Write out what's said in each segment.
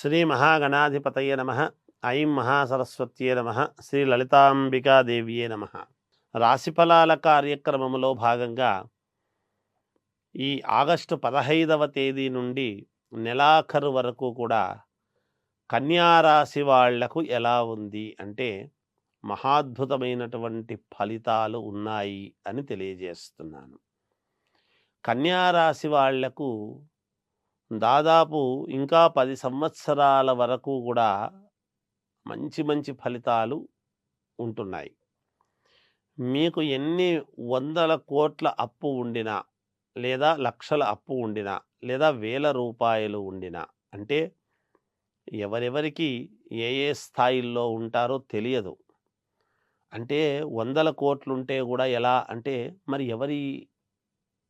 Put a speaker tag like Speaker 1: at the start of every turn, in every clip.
Speaker 1: శ్రీ మహాగణాధిపతయ నమ. ఐం మహాసరస్వత్యే నమ. శ్రీ లలితాంబికాదేవియే నమ. రాశిఫలాల కార్యక్రమంలో భాగంగా ఈ ఆగస్టు 15వ తేదీ నుండి నెలాఖరు వరకు కూడా కన్యారాశి వాళ్లకు ఎలా ఉంది అంటే మహాద్భుతమైనటువంటి ఫలితాలు ఉన్నాయి అని తెలియజేస్తున్నాను. కన్యారాశి వాళ్లకు దాదాపు ఇంకా 10 సంవత్సరాల వరకు కూడా మంచి మంచి ఫలితాలు ఉంటున్నాయి. మీకు ఎన్ని వందల కోట్ల అప్పు ఉండినా, లేదా లక్షల అప్పు ఉండినా, లేదా వేల రూపాయలు ఉండినా, అంటే ఎవరెవరికి ఏ ఏ స్థాయిల్లో ఉంటారో తెలియదు. అంటే వందల కోట్లుంటే కూడా ఎలా అంటే మరి ఎవరి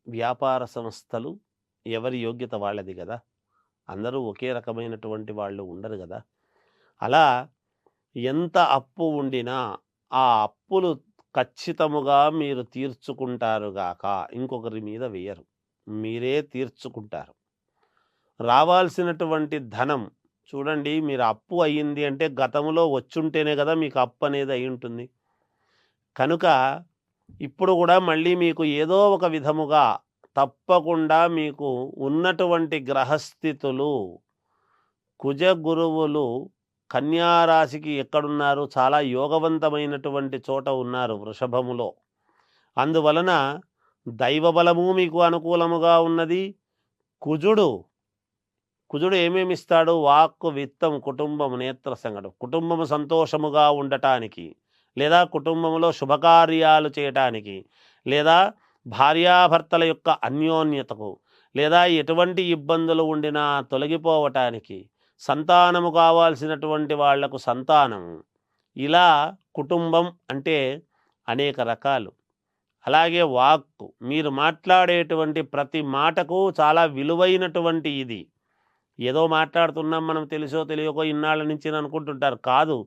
Speaker 1: వ్యాపార సంస్థలు ఎవరి యోగ్యత వాళ్ళది కదా. అందరూ ఒకే రకమైనటువంటి వాళ్ళు ఉండరు కదా. అలా ఎంత అప్పు ఉండినా ఆ అప్పులు ఖచ్చితముగా మీరు తీర్చుకుంటారు గాక ఇంకొకరి మీద వేయరు, మీరే తీర్చుకుంటారు. రావాల్సినటువంటి ధనం చూడండి, మీరు అప్పు అయ్యింది అంటే గతంలో వచ్చుంటేనే కదా మీకు అప్పు అనేది అయి ఉంటుంది. కనుక ఇప్పుడు కూడా మళ్ళీ మీకు ఏదో ఒక విధముగా తప్పకుండా మీకు ఉన్నటువంటి గ్రహస్థితులు, కుజ గురువులు కన్యారాశికి ఎక్కడున్నారు, చాలా యోగవంతమైనటువంటి చోట ఉన్నారు, వృషభములో. అందువలన దైవబలము మీకు అనుకూలముగా ఉన్నది. కుజుడు ఏమేమిస్తాడు? వాక్కు, విత్తం, కుటుంబం, నేత్ర సంగడం. కుటుంబము సంతోషముగా ఉండటానికి, లేదా కుటుంబంలో శుభకార్యాలు చేయటానికి, లేదా భార్యాభర్తల యొక్క అన్యోన్యతకు, లేదా ఎటువంటి ఇబ్బందులు ఉండినా తొలగిపోవటానికి, సంతానము కావాల్సినటువంటి వాళ్లకు సంతానము, ఇలా కుటుంబం అంటే అనేక రకాలు. అలాగే వాక్కు, మీరు మాట్లాడేటువంటి ప్రతి మాటకు చాలా విలువైనటువంటి ఇది. ఏదో మాట్లాడుతున్నాం మనం తెలుసో తెలియకో ఇన్నాళ్ళ నుంచి అనుకుంటుంటారు, కాదు,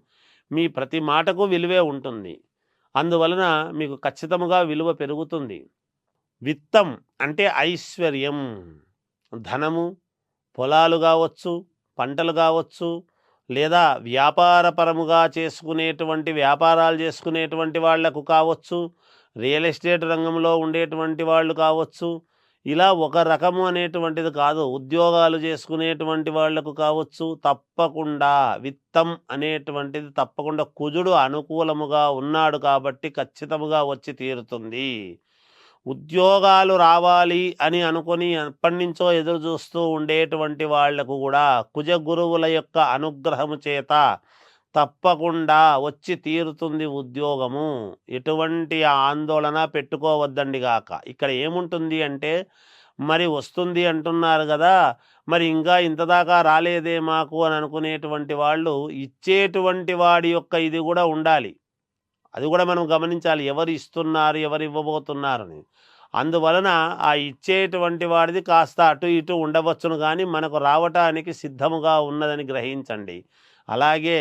Speaker 1: మీ ప్రతి మాటకు విలువే ఉంటుంది. అందువలన మీకు ఖచ్చితంగా విలువ పెరుగుతుంది. విత్తం అంటే ఐశ్వర్యం, ధనము, పొలాలు కావచ్చు, పంటలు కావచ్చు, లేదా వ్యాపారపరముగా వ్యాపారాలు చేసుకునేటువంటి వాళ్లకు కావచ్చు, రియల్ ఎస్టేట్ రంగంలో ఉండేటువంటి వాళ్ళు కావచ్చు, ఇలా ఒక రకము అనేటువంటిది కాదు, ఉద్యోగాలు చేసుకునేటువంటి వాళ్లకు కావచ్చు, తప్పకుండా విత్తం అనేటువంటిది తప్పకుండా కుజుడు అనుకూలముగా ఉన్నాడు కాబట్టి ఖచ్చితముగా వచ్చి తీరుతుంది. ఉద్యోగాలు రావాలి అని అనుకొని ఎప్పటి నుంచో ఎదురు చూస్తూ ఉండేటువంటి వాళ్లకు కూడా కుజ గురువుల యొక్క అనుగ్రహము చేత తప్పకుండా వచ్చి తీరుతుంది ఉద్యోగము. ఎటువంటి ఆందోళన పెట్టుకోవద్దండి గాక. ఇక్కడ ఏముంటుంది అంటే, మరి వస్తుంది అంటున్నారు కదా, మరి ఇంకా ఇంతదాకా రాలేదే మాకు అని అనుకునేటువంటి వాళ్ళు, ఇచ్చేటువంటి వాడి యొక్క ఇది కూడా ఉండాలి. అది కూడా మనం గమనించాలి, ఎవరు ఇస్తున్నారు, ఎవరు ఇవ్వబోతున్నారని. అందువలన ఆ ఇచ్చేటువంటి వాడిది కాస్త అటు ఇటు ఉండవచ్చును, కానీ మనకు రావటానికి సిద్ధముగా ఉన్నదని గ్రహించండి. అలాగే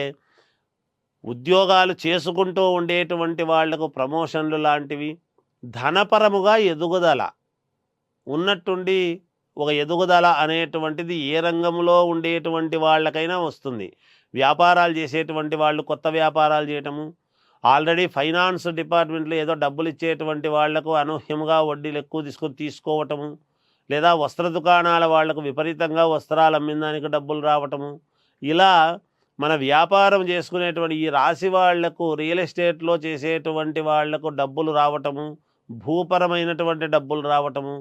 Speaker 1: ఉద్యోగాలు చేసుకుంటూ ఉండేటువంటి వాళ్లకు ప్రమోషన్లు లాంటివి, ధనపరముగా ఎదుగుదల ఉన్నట్టుండి, ఒక ఎదుగుదల అనేటువంటిది ఏ రంగంలో ఉండేటువంటి వాళ్ళకైనా వస్తుంది. వ్యాపారాలు చేసేటువంటి వాళ్ళు కొత్త వ్యాపారాలు చేయటము, ఆల్రెడీ ఫైనాన్స్ డిపార్ట్మెంట్లో ఏదో డబ్బులు ఇచ్చేటువంటి వాళ్లకు అనూహ్యముగా వడ్డీలు ఎక్కువ తీసుకోవటము, లేదా వస్త్ర దుకాణాల వాళ్లకు విపరీతంగా వస్త్రాలు అమ్మిందానికి డబ్బులు రావటము, ఇలా మన వ్యాపారం చేసుకునేటువంటి ఈ రాశి వాళ్లకు, రియల్ ఎస్టేట్లో చేసేటువంటి వాళ్లకు డబ్బులు రావటము, భూపరమైనటువంటి డబ్బులు రావటము,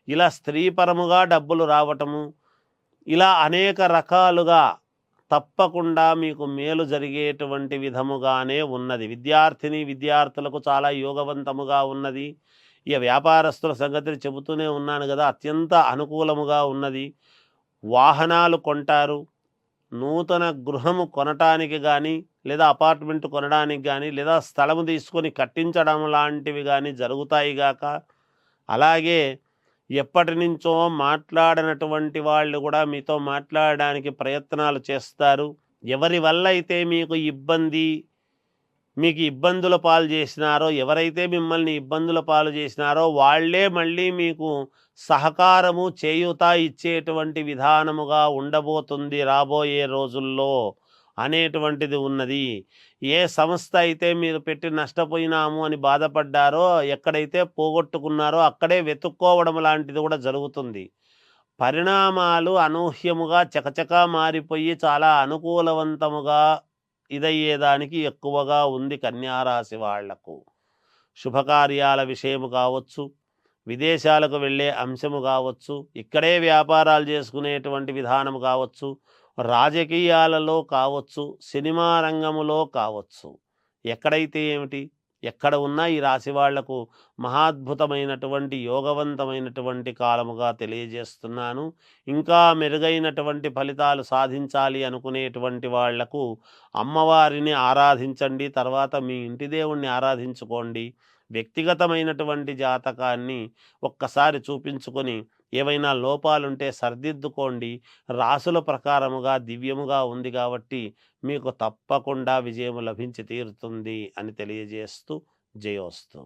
Speaker 1: ఇలా స్త్రీపరముగా డబ్బులు రావటము, ఇలా అనేక రకాలుగా తప్పకుండా మీకు మేలు జరిగేటువంటి విధముగానే ఉన్నది. విద్యార్థులకు చాలా యోగవంతముగా ఉన్నది. ఇక వ్యాపారస్తుల సంగతిని చెబుతూనే ఉన్నాను కదా, అత్యంత అనుకూలముగా ఉన్నది. వాహనాలు కొంటారు, నూతన గృహము కొనటానికి కానీ, లేదా అపార్ట్మెంట్ కొనడానికి కానీ, లేదా స్థలము తీసుకొని కట్టించడం లాంటివి కానీ జరుగుతాయి గాక. అలాగే ఎప్పటి నుంచో మాట్లాడినటువంటి వాళ్ళు కూడా మీతో మాట్లాడడానికి ప్రయత్నాలు చేస్తారు. ఎవరి వల్ల అయితే మీకు ఇబ్బంది మీకు ఇబ్బందుల పాలు చేసినారో, ఎవరైతే మిమ్మల్ని ఇబ్బందుల పాలు చేసినారో వాళ్ళే మళ్ళీ మీకు సహకారము, చేయూత ఇచ్చేటువంటి విధానముగా ఉండబోతుంది రాబోయే రోజుల్లో అనేటువంటిది ఉన్నది. ఏ సంస్థ అయితే మీరు పెట్టి నష్టపోయినాము అని బాధపడ్డారో, ఎక్కడైతే పోగొట్టుకున్నారో అక్కడే వెతుక్కోవడం లాంటిది కూడా జరుగుతుంది. పరిణామాలు అనూహ్యముగా చకచకా మారిపోయి చాలా అనుకూలవంతముగా ఇదయ్యేదానికి ఎక్కువగా ఉంది కన్యారాశి వాళ్లకు. శుభకార్యాల విషయము కావచ్చు, విదేశాలకు వెళ్ళే అంశము కావచ్చు, ఇక్కడే వ్యాపారాలు చేసుకునేటువంటి విధానము కావచ్చు, రాజకీయాలలో కావచ్చు, సినిమా రంగములో కావచ్చు, ఎక్కడైతే ఏమిటి, ఎక్కడ ఉన్నా ఈ రాశి వాళ్లకు మహాద్భుతమైనటువంటి యోగవంతమైనటువంటి కాలముగా తెలియజేస్తున్నాను. ఇంకా మెరుగైనటువంటి ఫలితాలు సాధించాలి అనుకునేటువంటి వాళ్లకు అమ్మవారిని ఆరాధించండి. తర్వాత మీ ఇంటి దేవుణ్ణి ఆరాధించుకోండి. వ్యక్తిగతమైనటువంటి జాతకాన్ని ఒక్కసారి చూపించుకొని ఏవైనా లోపాలుంటే సరిదిద్దుకోండి. రాసుల ప్రకారముగా దివ్యముగా ఉంది కాబట్టి మీకు తప్పకుండా విజయము లభించి తీరుతుంది అని తెలియజేస్తూ జయోస్తు.